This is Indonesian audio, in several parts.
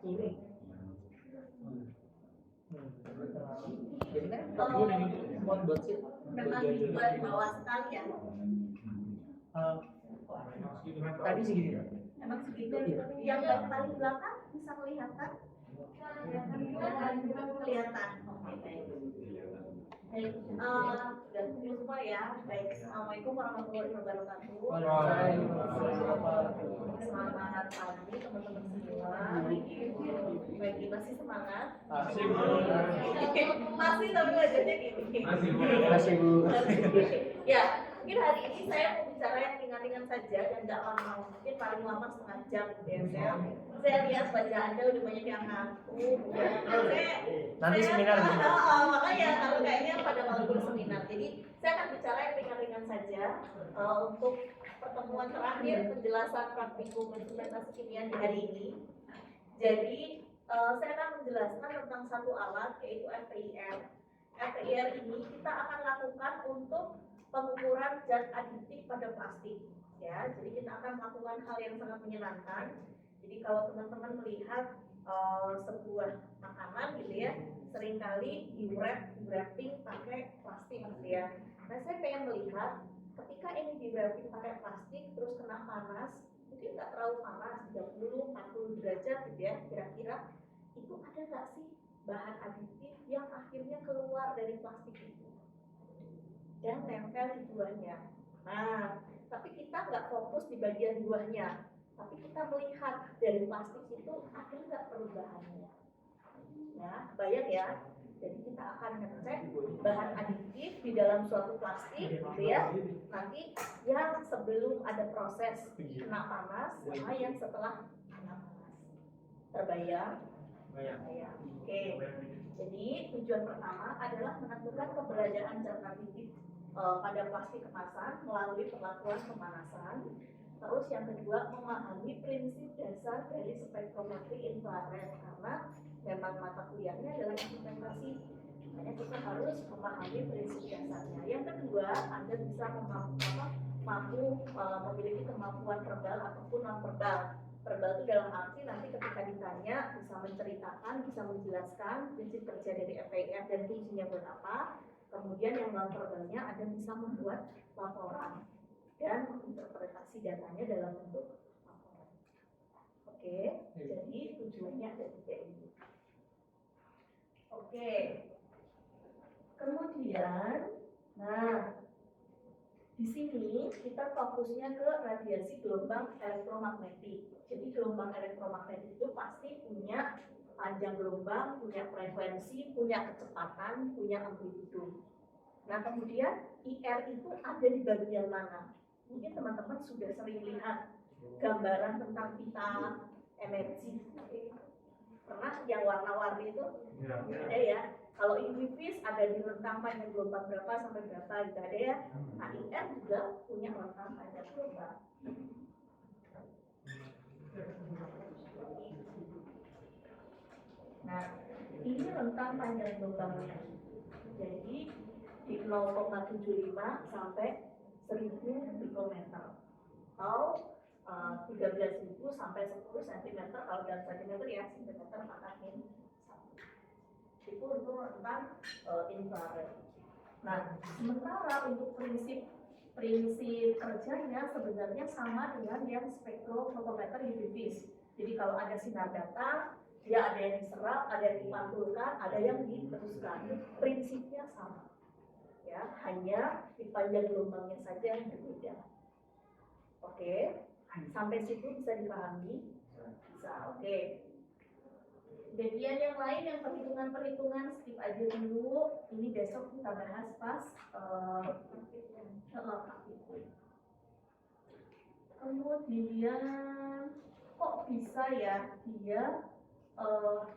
Jadi kan memang dibuat bawah sekali ya. Tadi segitu. Emang segitu. Yang paling belakang bisa kelihatan? Kelihatan. Oke, baik. Baik, dan semua ya. Baik, assalamualaikum warahmatullahi wabarakatuh. Selamat pagi teman-teman semua. Baik, masih semangat? Masih tapi wajahnya gini. Masih Bu. Ya, mungkin hari ini saya mau bicara yang ringan-ringan saja dan tidak lama, mungkin paling lama setengah jam ya. Saya lihat wajah Anda udah banyak yang ngaku. Nanti seminar gitu. Makanya kalau kayaknya pada malam seminar. Jadi saya akan bicara yang ringan-ringan saja untuk pertemuan terakhir penjelasan praktikum instrumentasi kimia di hari ini. Jadi saya akan menjelaskan tentang satu alat yaitu FPIR. FPIR ini kita akan lakukan untuk pengukuran zat aditif pada plastik. Ya, jadi kita akan melakukan hal yang sangat menyenangkan. Jadi kalau teman-teman melihat sebuah makanan gitu ya, seringkali di-wrapping pakai plastik gitu ya. Nah, saya pengen melihat ketika ini di-wrapping pakai plastik terus kena panas, mungkin nggak terlalu panas, 30-40 derajat gitu ya, kira-kira itu ada nggak sih bahan aditif yang akhirnya keluar dari plastik itu dan nempel di buahnya. Nah, tapi kita nggak fokus di bagian buahnya, tapi kita melihat dari plastik itu ada nggak perubahannya. Ya, bayang ya. Jadi kita akan ngecek bahan aditif di dalam suatu plastik, gitu ya. Nanti yang sebelum ada proses kena panas sama yang setelah kena panas. Terbayang? Bayang. Oke. Jadi tujuan pertama adalah menentukan keberadaan zat aditif pada plastik kemasan melalui perlakuan pemanasan. Terus yang kedua, memahami prinsip dasar dari spektrometri infrared karena memang mata kuliahnya adalah instrumentasi. Makanya kita harus memahami prinsip dasarnya. Yang kedua, Anda bisa mampu memiliki kemampuan verbal ataupun non verbal. Verbal itu dalam arti nanti ketika ditanya bisa menceritakan, bisa menjelaskan prinsip kerja dari FPIR dan fungsinya buat apa. Kemudian yang non verbalnya Anda bisa membuat laporan dan interpretasi datanya dalam bentuk laporan. Oke, jadi tujuannya ada tiga ini. Oke, kemudian, nah di sini kita fokusnya ke radiasi gelombang elektromagnetik. Jadi gelombang elektromagnetik itu pasti punya panjang gelombang, punya frekuensi, punya kecepatan, punya amplitudo. Nah kemudian IR itu ada di bagian mana? Mungkin teman-teman sudah sering lihat gambaran tentang pita energi. Pernah yang warna-warni itu? Ada ya. Kalau Infinvis ada di rentang panjang gelombang berapa sampai berapa gitu ada ya. Nah IR juga punya rentang panjang gelombang. Nah ini rentang panjang gelombangnya. Jadi di 0,75 sampai 1000 mikrometer atau 13.000 sampai 10 cm kalau dalam cm ya cm pangkatnya 1 itu untuk rentang infrared. Nah sementara untuk prinsip kerjanya sebenarnya sama dengan yang spektrofotometer Infinvis. Jadi kalau ada sinar datang dia ada yang diserap, ada yang dipantulkan, ada yang diteruskan. Prinsipnya sama. Ya, hanya di panjang gelombangnya saja yang berbeda. Oke, sampai situ bisa dipahami? Bisa, oke. Bagian yang lain yang perhitungan skip aja dulu. Ini besok kita bahas pas kemudian kok bisa ya dia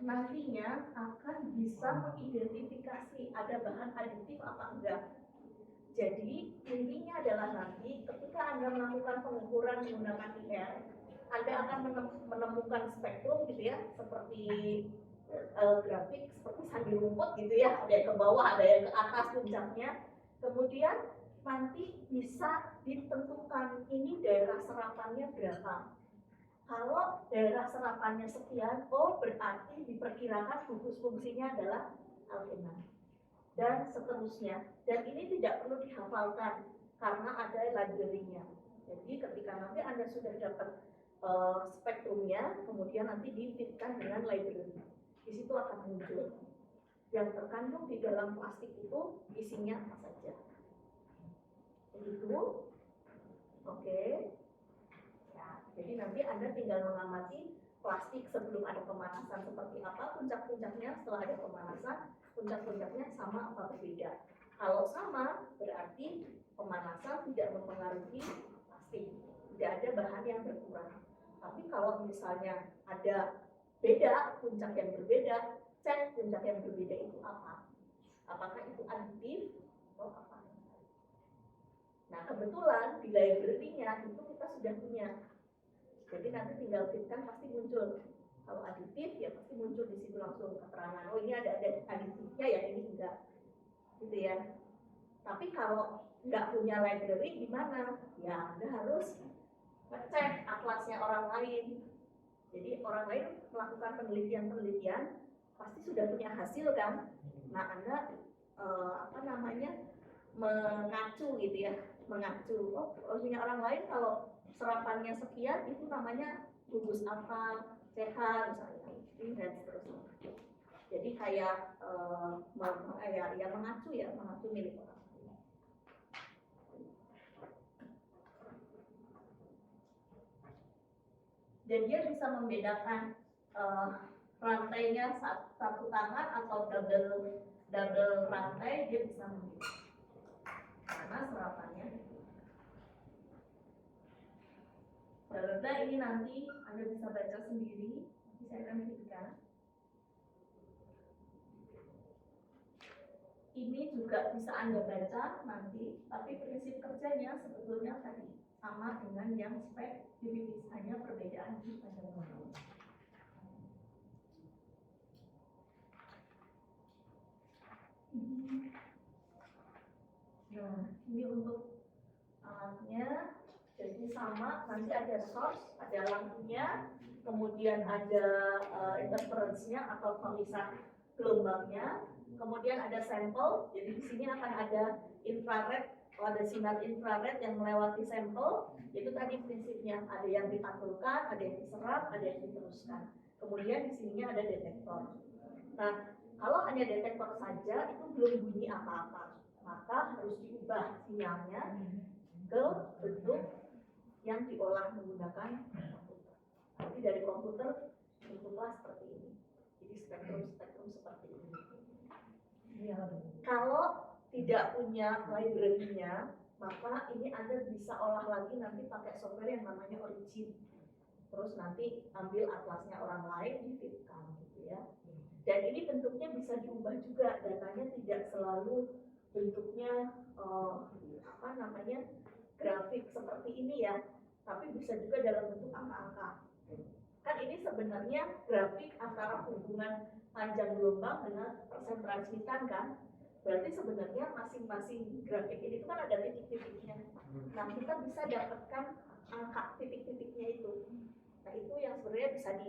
nantinya akan bisa mengidentifikasi ada bahan aditif apa enggak. Jadi intinya adalah nanti ketika Anda melakukan pengukuran menggunakan IR, Anda akan menemukan spektrum gitu ya, seperti grafik seperti sandi rumput gitu ya, ada yang ke bawah, ada yang ke atas puncaknya. Kemudian nanti bisa ditentukan ini daerah serapannya berapa. kalau daerah serapannya sekian, oh berarti diperkirakan gugus fungsinya adalah alkena. Dan seterusnya. Dan ini tidak perlu dihafalkan karena ada library-nya. Jadi ketika nanti Anda sudah dapat spektrumnya, kemudian nanti difitkan dengan library. Di situ akan muncul yang terkandung di dalam plastik itu isinya apa saja. Begitu. Oke. Ya, jadi nanti Anda tinggal mengamati plastik sebelum ada pemanasan seperti apa, puncak-puncaknya setelah ada pemanasan, puncak-puncaknya sama apa berbeda. Kalau sama, berarti pemanasan tidak mempengaruhi plastik. Tidak ada bahan yang berkurang. Tapi kalau misalnya ada beda, puncak yang berbeda, cek puncak yang berbeda itu apa. Apakah itu aditif atau apa. Nah, kebetulan di library-nya itu kita sudah punya. Jadi nanti tinggal fitkan pasti muncul. Kalau aditif ya pasti muncul di situ langsung keterangan. Oh ini ada aditifnya ya, ini enggak. Gitu ya. Tapi kalau nggak punya library gimana? Ya Anda harus ngecek atlasnya orang lain. Jadi orang lain melakukan penelitian pasti sudah punya hasil kan. Nah Anda mengacu gitu ya, mengacu. Oh punya orang lain kalau serapannya sekian itu namanya gugus apa, CH misalnya, dan seterusnya. Jadi kayak mengacu milik orang. Dan dia bisa membedakan rantainya satu tangan atau double rantai, dia bisa membedakan karena serapannya. Nah, ini nanti Anda bisa baca sendiri, nanti saya akan berikan. Ini juga bisa Anda baca nanti, tapi prinsip kerjanya sebetulnya tadi sama dengan yang spek divisis, hanya perbedaan di panjang waktu. Nah, ini untuk alatnya. Jadi sama, nanti ada source, ada lampunya, kemudian ada interference-nya atau pemisah gelombangnya, kemudian ada sampel. Jadi di sini akan ada infrared, ada sinar infrared yang melewati sampel. Itu tadi prinsipnya, ada yang dipantulkan, ada yang diserap, ada yang diteruskan. Kemudian di sininya ada detektor. Nah, kalau hanya detektor saja itu belum bunyi apa-apa, maka harus diubah sinyalnya ke bentuk yang diolah menggunakan komputer. Nanti dari komputer bentuklah seperti ini. Jadi spektrum seperti ini. Kalau tidak punya library-nya, maka ini Anda bisa olah lagi nanti pakai software yang namanya Origin. Terus nanti ambil atlasnya orang lain, difitkan gitu ya. Dan ini bentuknya bisa diubah juga, datanya tidak selalu bentuknya grafik seperti ini ya, tapi bisa juga dalam bentuk angka-angka. Kan ini sebenarnya grafik antara hubungan panjang gelombang dengan persen transmitan kan. Berarti sebenarnya masing-masing grafik ini kan ada titik-titiknya. Nah kita bisa dapatkan angka titik-titiknya itu. Nah itu yang sebenarnya bisa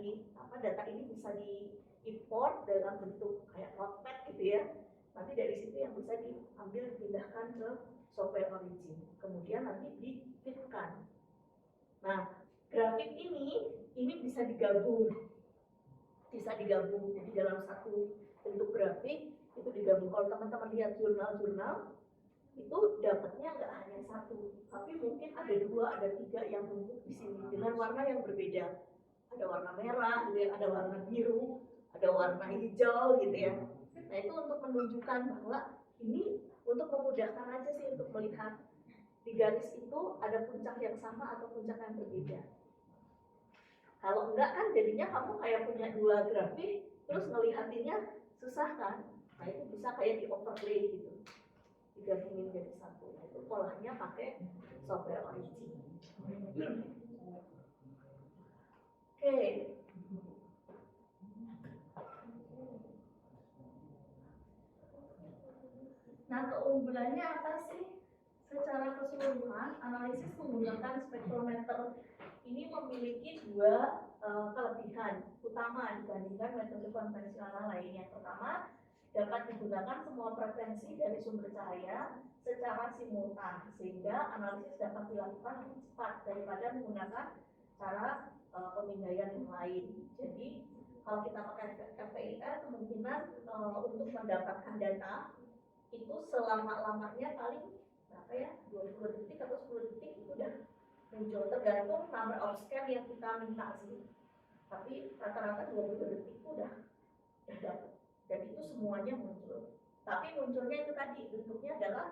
data ini bisa diimport dalam bentuk kayak notepad gitu ya. Nanti dari situ yang bisa diambil dipindahkan ke software Origin, kemudian nanti difitkan. Nah, grafik ini bisa digabung. Jadi dalam satu bentuk grafik itu digabung. Kalau teman-teman lihat jurnal-jurnal, itu dapatnya nggak hanya satu, tapi mungkin ada 2, ada 3 yang numpuk di sini dengan warna yang berbeda. Ada warna merah, ada warna biru, ada warna hijau gitu ya. Nah itu untuk menunjukkan bahwa ini untuk memudahkan aja sih untuk melihat di garis itu ada puncak yang sama atau puncak yang berbeda. Kalau enggak kan jadinya kamu kayak punya 2 grafik terus ngelihatinnya susah kan. Nah itu bisa kayak di overlay gitu, digabungin jadi satu. Nah, itu polanya pakai software Origin. Oke. Nah keunggulannya apa sih? Secara keseluruhan, analisis menggunakan spektrometer ini memiliki dua kelebihan utama dibandingkan metode konvensional lain. Yang pertama, dapat digunakan semua frekuensi dari sumber cahaya secara simultan, sehingga analisis dapat dilakukan lebih cepat daripada menggunakan cara pemindaian yang lain. Jadi kalau kita pakai FPIR, kemungkinan untuk mendapatkan data itu selama-lamanya paling berapa ya, 20 detik atau 10 detik itu udah muncul, tergantung number of scan yang kita minta sih. Tapi rata-rata 20 detik itu udah dapat. Dan itu semuanya muncul. Tapi munculnya itu tadi, bentuknya adalah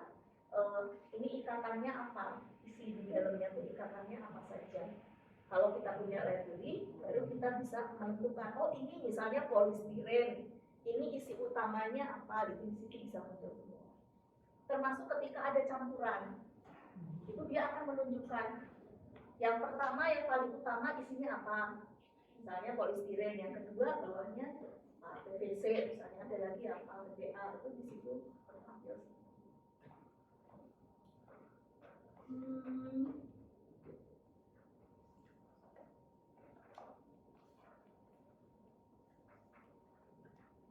ini ikatannya apa, isi di dalamnya itu ikatannya apa saja. Kalau kita punya library, baru kita bisa menentukan, oh ini misalnya polistiren, ini isi utamanya apa, di situ bisa muncul semua. Termasuk ketika ada campuran, itu dia akan menunjukkan yang pertama, yang paling utama isinya apa, misalnya polistiren, yang kedua bawahnya PVC, misalnya ada lagi apa, BPA, itu di situ tertampil.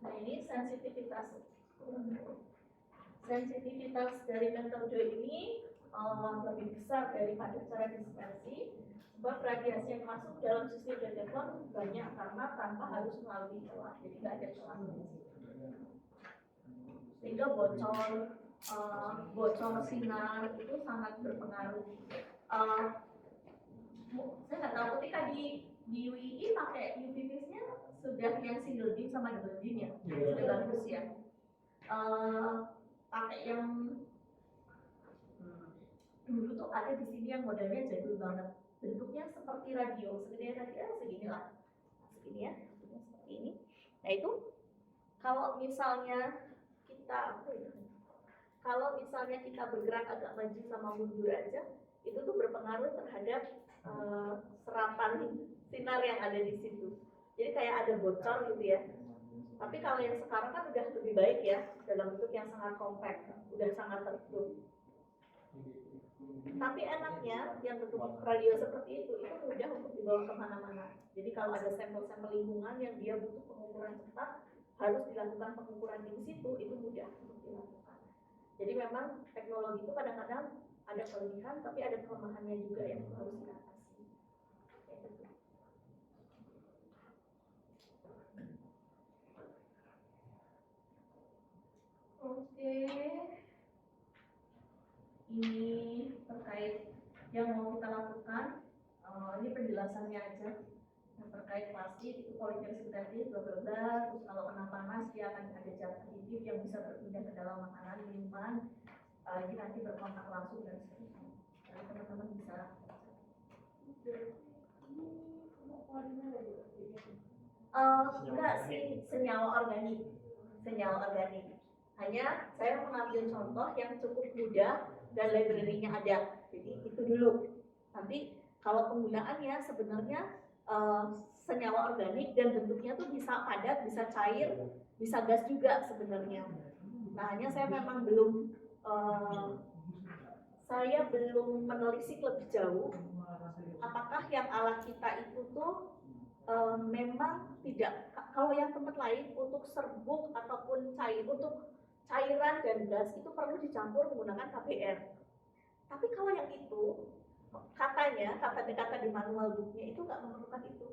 Nah ini sensitivitas dari metode ini lebih besar daripada cara dispersi, sebab radiasi yang masuk dalam sistem detektor banyak karena tanpa harus melalui celah, jadi nggak ada celah. Sehingga bocor sinar itu sangat berpengaruh. Saya nggak tahu ketika di UII pakai UV-nya sudah yang single beam sama double beam ya, sudah bagus ya. Pakai yang dulu tuh ada di sini yang modelnya jadul banget, bentuknya seperti radio, segini lah, segini ya, seperti ini. Nah itu kalau misalnya kita bergerak agak maju sama mundur aja, itu tuh berpengaruh terhadap serapan sinar yang ada di situ. Jadi kayak ada bocor gitu ya. Tapi kalau yang sekarang kan udah lebih baik ya, dalam bentuk yang sangat kompak, udah sangat tertutup. Tapi enaknya yang bentuk radio seperti itu mudah untuk dibawa kemana-mana. Jadi kalau ada sampel-sampel lingkungan yang dia butuh pengukuran cepat, harus dilakukan pengukuran di situ, itu mudah untuk dilakukan. Jadi memang teknologi itu kadang-kadang ada kelebihan, tapi ada kelemahannya juga yang harus diatasi. Oke. Ini terkait yang mau kita lakukan, ini penjelasannya aja. Yang terkait plastik itu polimer sintetis, bla bla bla. Terus kalau kena panas dia akan ada zat aditif yang bisa berpindah ke dalam makanan, minuman. Ini nanti berkontak langsung dan seterusnya. Jadi teman-teman bisa. Enggak sih, senyawa organik. Hanya saya mengambil contoh yang cukup mudah dan library-nya ada. Jadi itu dulu. Nanti kalau penggunaannya sebenarnya senyawa organik dan bentuknya tuh bisa padat, bisa cair, bisa gas juga sebenarnya. Nah, hanya saya memang belum menelisik lebih jauh apakah yang alat kita itu tuh memang tidak, kalau yang tempat lain untuk serbuk ataupun untuk cairan dan gas itu perlu dicampur menggunakan KBR. Tapi kalau yang itu katanya kata di manual booknya itu nggak memerlukan itu.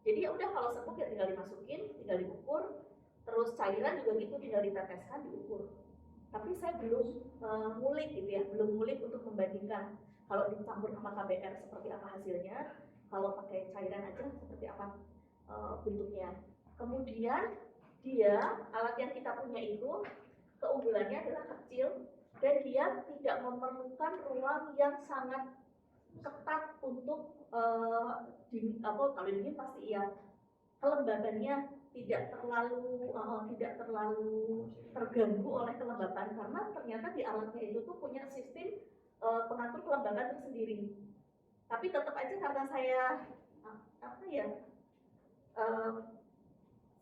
Jadi ya udah, kalau serbuk ya tinggal dimasukin, tinggal diukur, terus cairan juga gitu tinggal diteteskan, diukur. Tapi saya belum ngulik gitu ya, belum ngulik untuk membandingkan kalau dicampur sama KBR seperti apa hasilnya, kalau pakai cairan aja seperti apa bentuknya. Kemudian dia, alat yang kita punya itu keunggulannya adalah kecil dan dia tidak memerlukan ruang yang sangat ketat untuk kalau dingin pasti ya, kelembabannya tidak terlalu terganggu oleh kelembaban, karena ternyata di alatnya itu tuh punya sistem pengatur kelembaban tersendiri. Tapi tetap aja karena saya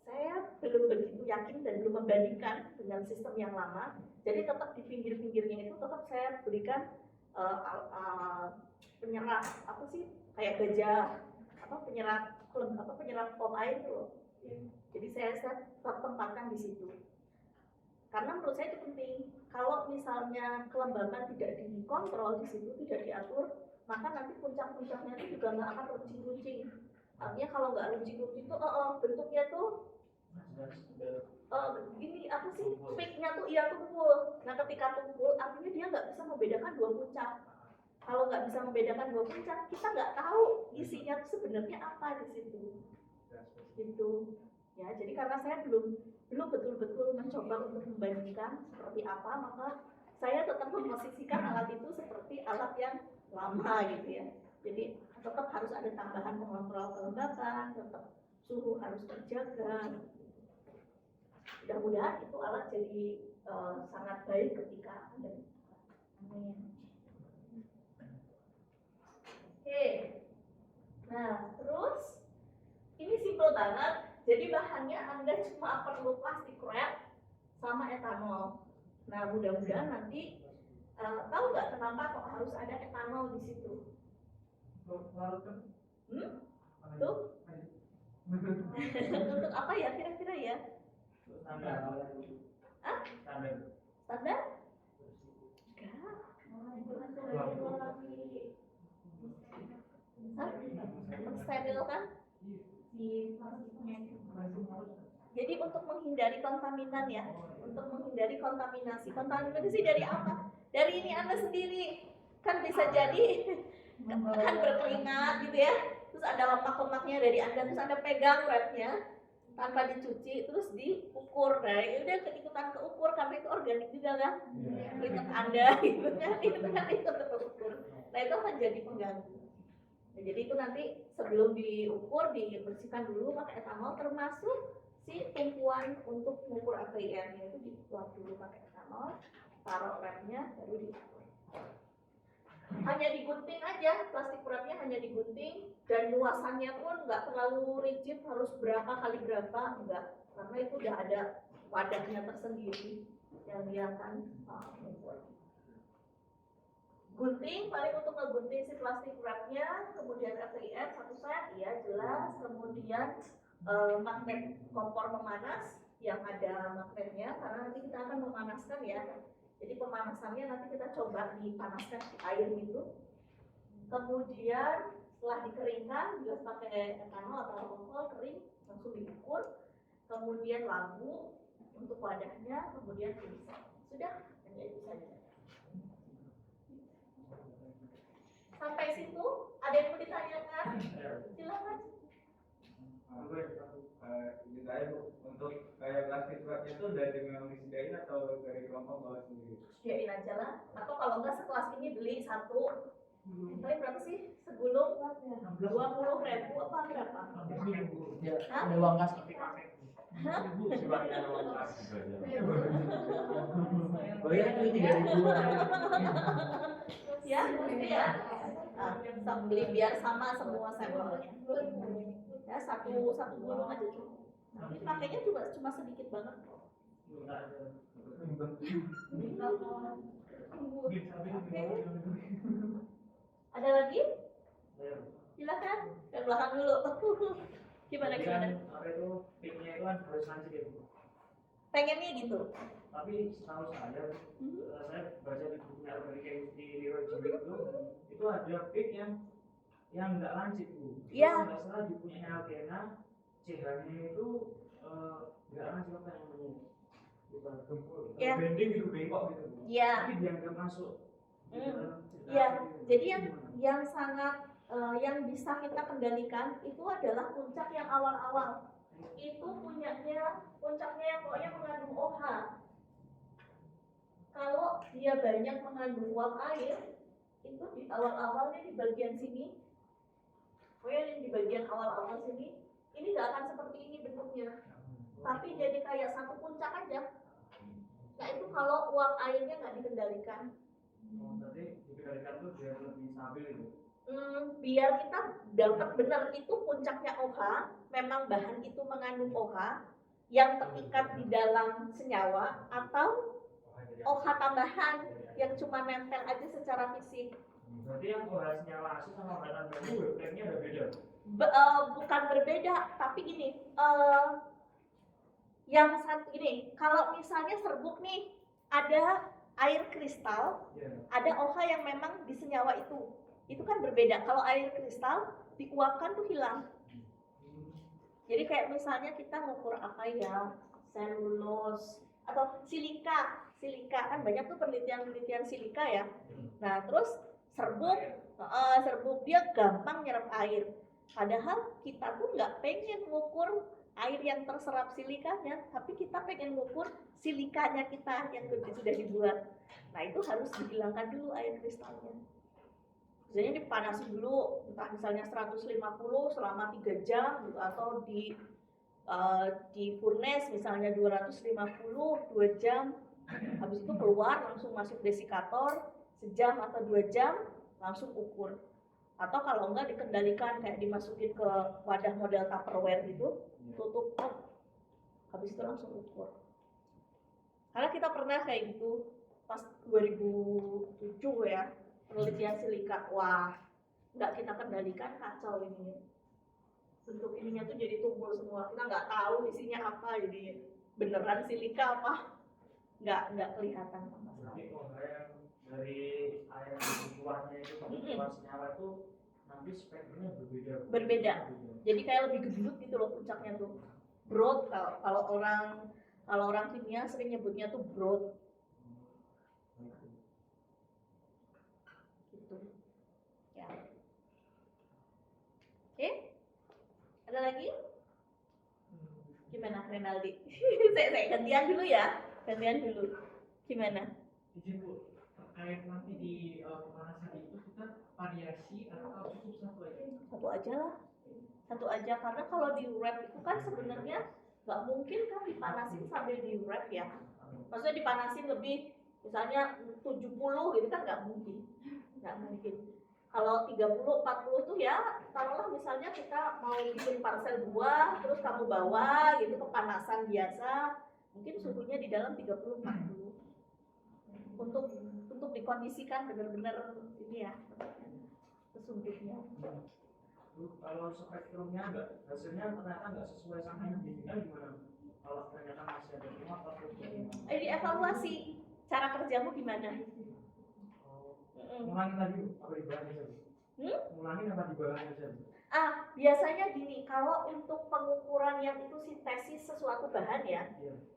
saya belum begitu yakin dan belum membandingkan dengan sistem yang lama, jadi tetap di pinggir-pinggirnya itu tetap saya berikan penyerap kayak gajah penyerap pom air itu loh. Jadi saya tempatkan di situ. Karena menurut saya itu penting. Kalau misalnya kelembapan tidak dikontrol di situ, tidak diatur, maka nanti puncak-puncaknya itu juga nggak akan runcing-runcing. Artinya kalau nggak runcing-runcing itu bentuknya tuh ini apa sih, peaknya tuh tumpul. Nah ketika tumpul artinya dia nggak bisa membedakan dua puncak. Kalau nggak bisa membedakan dua puncak, kita nggak tahu isinya tuh sebenarnya apa di situ. Gitu. Ya, jadi karena saya belum betul-betul mencoba untuk membandingkan seperti apa, maka saya tetap memposisikan alat itu seperti alat yang lama gitu ya. Jadi tetap harus ada tambahan pengontrol kelembapan, tetap suhu harus terjaga. Mudah-mudahan itu alat jadi sangat baik ketika ada. Amin. Oke. Nah, terus ini simple banget. Jadi bahannya Anda cuma perlu plastik wrap sama etanol. Nah, mudah-mudahan nanti tahu nggak kenapa kok harus ada etanol di situ? Tuh? Untuk apa ya kira-kira ya? Standar. Standar? Enggak. Steril kan? Jadi untuk menghindari kontaminan ya, untuk menghindari kontaminasi. Kontaminasi dari apa? Dari ini Anda sendiri. Kan bisa jadi kan berkeringat gitu ya. Terus ada lemak-lemaknya dari Anda, terus Anda pegang wrapnya tanpa dicuci, terus diukur. Nah, udah ikutan keukur karena itu organik juga kan. Keringat Anda gitu kan, itu kan ikut keukur. Nah, itu akan jadi pengganggu. Nah, jadi itu nanti sebelum diukur dibersihkan dulu pakai etanol, termasuk si tumpuan untuk mengukur API-nya itu dituang dulu pakai etanol, taruh wrapnya baru diukur. Hanya digunting aja, plastik wrapnya hanya digunting, dan luasannya pun nggak terlalu rigid harus berapa kali berapa, enggak, karena itu udah ada wadahnya tersendiri yang dia akan mengukur. Gunting, paling untuk ngegunting si plastik wrapnya, kemudian FIF satu set, ya jelas, kemudian magnet kompor pemanas yang ada magnetnya, karena nanti kita akan memanaskan ya. Jadi pemanasannya nanti kita coba dipanaskan di air gitu. Kemudian setelah dikeringkan, jelas pakai etanol atau alkohol kering, langsung diukur. Kemudian lampu untuk wadahnya, kemudian tulisan. Sudah, hanya itu saja. Sampai situ, ada yang mau ditanyakan? Silakan. Ini saya untuk kayak plastik wrapnya itu dari memang disediain atau dari kelompok bawa sendiri? Sediain aja lah. Atau kalau enggak sekelas ini beli satu. Paling berapa sih? Segulung 20.000 apa berapa? Ya, ada uang kas tapi kafe. Hah? Bayar itu 3.000. Ya, gitu ya. Nah, beli biar sama semua sampelnya. Ya, satu gulung aja cukup. Tapi pakainya juga cuma sedikit banget kok. Oke. Ada lagi? Silakan. Yang belakang dulu. Gimana? Apa itu piknya itu kan harus lancip ya, Bu? Pengennya gitu. Tapi setahu saya baca di bukunya organik chemistry Leroy Jimmy itu ada pik yang nggak lancip, Bu. Iya. Nggak salah di punya Alkena, CH-nya itu nggak lancip apa yang namanya? Bukan gempur. Ya. Bending gitu, bengkok gitu. Iya. Tapi dianggap masuk. Iya. Jadi yang sangat yang bisa kita kendalikan itu adalah puncak yang awal-awal. Itu puncaknya yang pokoknya mengandung OH. Kalau dia banyak mengandung uap air, itu di awal-awalnya di bagian sini, pokoknya di bagian awal-awal sini, ini nggak akan seperti ini bentuknya, tapi jadi kayak satu puncak aja. Nah itu kalau uap airnya nggak dikendalikan. Berarti dikendalikan tuh biar lebih stabil itu. Biar kita dapat benar itu puncaknya OH, memang bahan itu mengandung OH yang terikat di dalam senyawa atau OH tambahan yang cuma nempel aja secara fisik. Berarti yang OH nyala asli sama OH tanpa itu wavelengthnya udah beda. Bukan berbeda, tapi gini, yang satu ini, kalau misalnya serbuk nih ada air kristal, ada OH yang memang di senyawa itu kan berbeda. Kalau air kristal diuapkan tuh hilang. Jadi kayak misalnya kita ngukur apa ya, selulose atau silika kan banyak tuh penelitian silika ya. Nah terus serbuk dia gampang nyerap air. Padahal kita tuh nggak pengen ngukur air yang terserap silikanya, tapi kita pengen ngukur silikanya kita yang sudah dibuat. Nah itu harus dihilangkan dulu air kristalnya. Biasanya dipanasin dulu, entah misalnya 150 selama 3 jam gitu, atau di furnace misalnya 250 2 jam. Habis itu keluar langsung masuk desikator sejam atau 2 jam langsung ukur. Atau kalau enggak dikendalikan kayak dimasukin ke wadah model Tupperware gitu, tutup, habis itu langsung ukur. Karena kita pernah kayak gitu pas 2007 ya, penelitian silika, wah nggak kita kendalikan, kacau ini. Bentuk ininya tuh jadi tumpul semua, kita nggak tahu isinya apa, jadi beneran silika apa nggak kelihatan sama sekali. Dari air keluarnya itu keluar senyawa itu nanti spektrumnya berbeda. Jadi kayak lebih gendut gitu loh puncaknya tuh, broad. Kalau orang kimia sering nyebutnya tuh broad. Gitu. Ya. Oke? Ada lagi? Gimana Renaldi? saya gantian dulu ya. Gimana? Izin Bu, terkait nanti di pemanasan itu kita variasi atau cukup satu aja? Satu aja karena kalau di wrap itu kan sebenarnya nggak mungkin kan dipanasin sambil di wrap ya. Maksudnya dipanasin lebih, misalnya 70 gitu kan nggak mungkin. Kalau 30-40 tuh ya, taruhlah misalnya kita mau bikin parcel buah, terus kamu bawa gitu ke panasan biasa, mungkin suhunya di dalam 30-40 untuk dikondisikan benar-benar ini ya, kesumpitnya. Kalau spektrumnya hasilnya ternyata nggak sesuai sama yang dibilang gimana? Kalau ternyata masih ada semua atau dievaluasi cara kerjamu gimana? Ngulangin lagi apa dibahas aja? Ngulangin apa dibahas aja? Biasanya gini, kalau untuk pengukuran yang itu sintesis sesuatu bahan ya,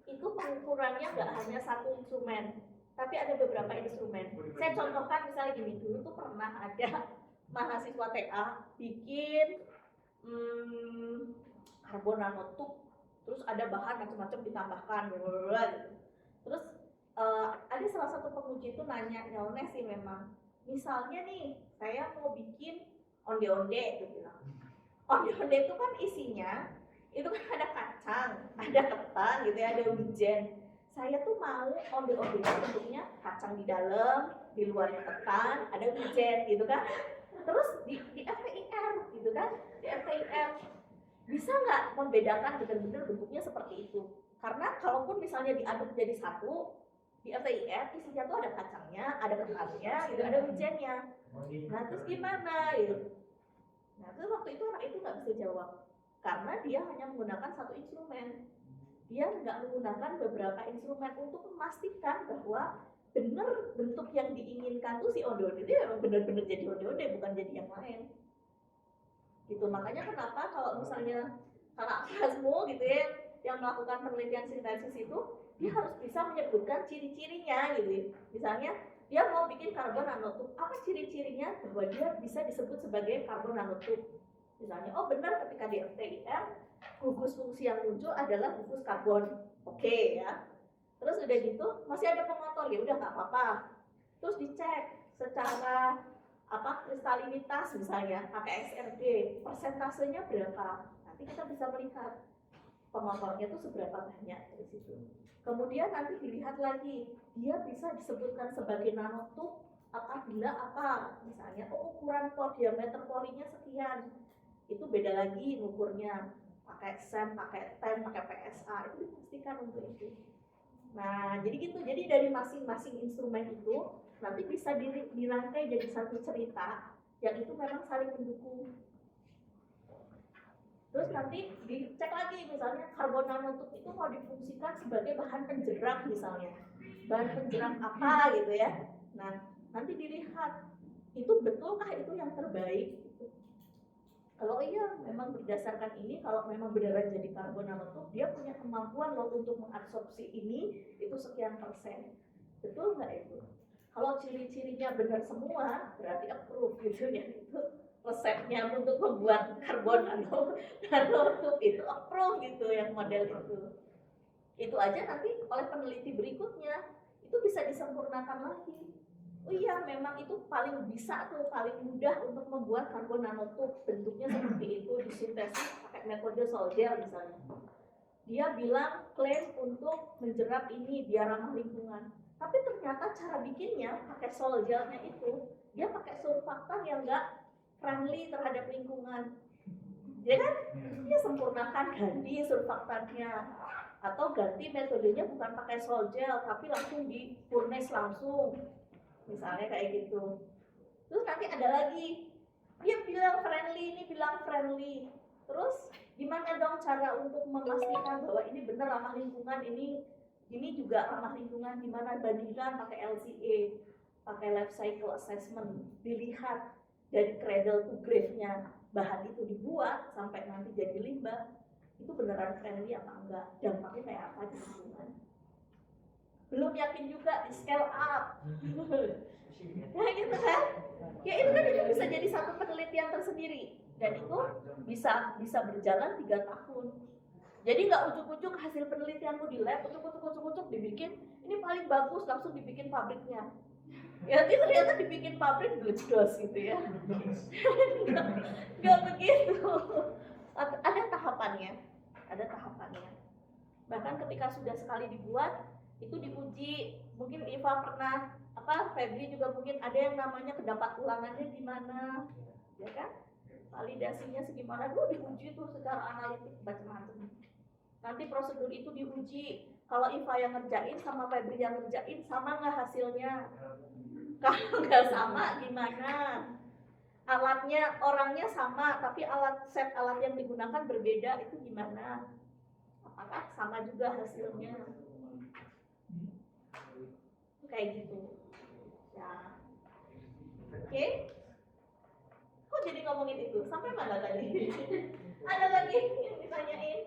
itu pengukurannya nggak hanya satu instrumen, tapi ada beberapa instrumen. Saya contohkan misalnya gini, dulu tuh pernah ada mahasiswa TA bikin karbon nanotube, terus ada bahan macam-macam ditambahkan, gitu. Terus ada salah satu penguji itu nanya, nyeleneh sih memang, misalnya nih saya mau bikin onde-onde, gitu bilang. Onde-onde itu kan isinya itu kan ada kacang, ada ketan gitu ya, ada wijen. Saya tuh mau onde-onde bentuknya kacang di dalam, di luarnya ketan, ada wijen gitu kan. Terus di FTIR gitu kan, di FTIR bisa nggak membedakan benar-benar bentuknya seperti itu? Karena kalaupun misalnya diaduk jadi satu, di FTIR isinya tuh ada kacangnya, ada ketannya, gitu, ada wijennya. Nah terus gimana gitu? Nah terus waktu itu anak itu nggak bisa jawab karena dia hanya menggunakan satu instrumen. Dia nggak menggunakan beberapa instrumen untuk memastikan bahwa benar bentuk yang diinginkan tuh si onde-onde itu memang benar-benar jadi onde-onde, bukan jadi yang lain. Gitu, makanya kenapa kalau misalnya anak Hasmo gitu ya yang melakukan penelitian sintesis itu, dia harus bisa menyebutkan ciri-cirinya gitu. Misalnya dia mau bikin karbon nanotube, apa ciri-cirinya bahwa dia bisa disebut sebagai karbon nanotube? Misalnya, oh benar ketika di FTIR gugus fungsi yang muncul adalah gugus karbon, oke ya. Terus udah gitu masih ada pengotor, ya udah nggak apa-apa. Terus dicek secara kristalinitas misalnya pakai XRD, persentasenya berapa? Nanti kita bisa melihat pengotornya itu seberapa banyak dari situ. Kemudian nanti dilihat lagi, dia bisa disebutkan sebagai nanotube apabila apa? Misalnya ukuran pore, diameter porinya sekian. Itu beda lagi ngukurnya, pakai SEM, pakai TEM, pakai PSA, itu dipastikan untuk itu. Nah, jadi gitu. Jadi dari masing-masing instrumen itu nanti bisa dirangkai jadi satu cerita yang itu memang saling mendukung. Terus nanti dicek lagi misalnya karbon nanotube itu mau difungsikan sebagai bahan penjerak misalnya. Bahan penjerak apa gitu ya. Nah, nanti dilihat itu betulkah itu yang terbaik. Kalau iya memang berdasarkan ini, kalau memang beneran jadi karbon nanotube, dia punya kemampuan loh untuk mengabsorpsi ini itu sekian persen. Betul nggak itu? Kalau ciri-cirinya benar semua, berarti approve gitu ya. Itu resepnya untuk membuat karbon nanotube itu approve gitu yang model itu. Itu aja nanti oleh peneliti berikutnya itu bisa disempurnakan lagi. Oh iya, memang itu paling bisa tuh, paling mudah untuk membuat karbon nanotube, bentuknya seperti itu, disintesis pakai metode Sol-Gel misalnya. Dia bilang klaim untuk menjerat ini biar ramah lingkungan, tapi ternyata cara bikinnya pakai Sol-Gelnya itu dia pakai surfaktan yang enggak friendly terhadap lingkungan, ya kan? Dia sempurnakan, ganti surfaktannya, atau ganti metodenya bukan pakai Sol-Gel tapi langsung di furnace langsung. Misalnya kayak gitu. Terus nanti ada lagi, dia bilang friendly, ini bilang friendly. Terus gimana dong cara untuk memastikan bahwa ini benar ramah lingkungan, ini juga ramah lingkungan? Gimana bandingkan pakai LCA, pakai life cycle assessment, dilihat dari cradle to grave-nya bahan itu dibuat sampai nanti jadi limbah, itu beneran friendly apa enggak, dampaknya kayak apa di lingkungan. Belum yakin juga di scale up. Nah gitu kan, ya itu kan itu bisa jadi satu penelitian tersendiri, dan itu bisa berjalan 3 tahun. Jadi nggak ujuk-ujuk hasil penelitianmu di lab, ujuk-ujuk dibikin, ini paling bagus langsung dibikin pabriknya. Ya nanti ternyata dibikin pabrik geledos gitu ya. Nggak begitu. Ada tahapannya. Bahkan ketika sudah sekali dibuat, itu diuji. Mungkin Iva pernah, Febri juga mungkin ada yang namanya kedapat ulangannya gimana, ya kan? Validasinya segimana dulu diuji tuh secara analitik macam-macam. Nanti prosedur itu diuji. Kalau Iva yang ngerjain sama Febri yang ngerjain, sama nggak hasilnya? Kalau nggak sama gimana? Alatnya, orangnya sama, tapi set alat yang digunakan berbeda, itu gimana? Apakah sama juga hasilnya? Kayak gitu ya. Oke? Kok jadi ngomongin itu? Sampai mana tadi? Ada lagi yang ditanyain?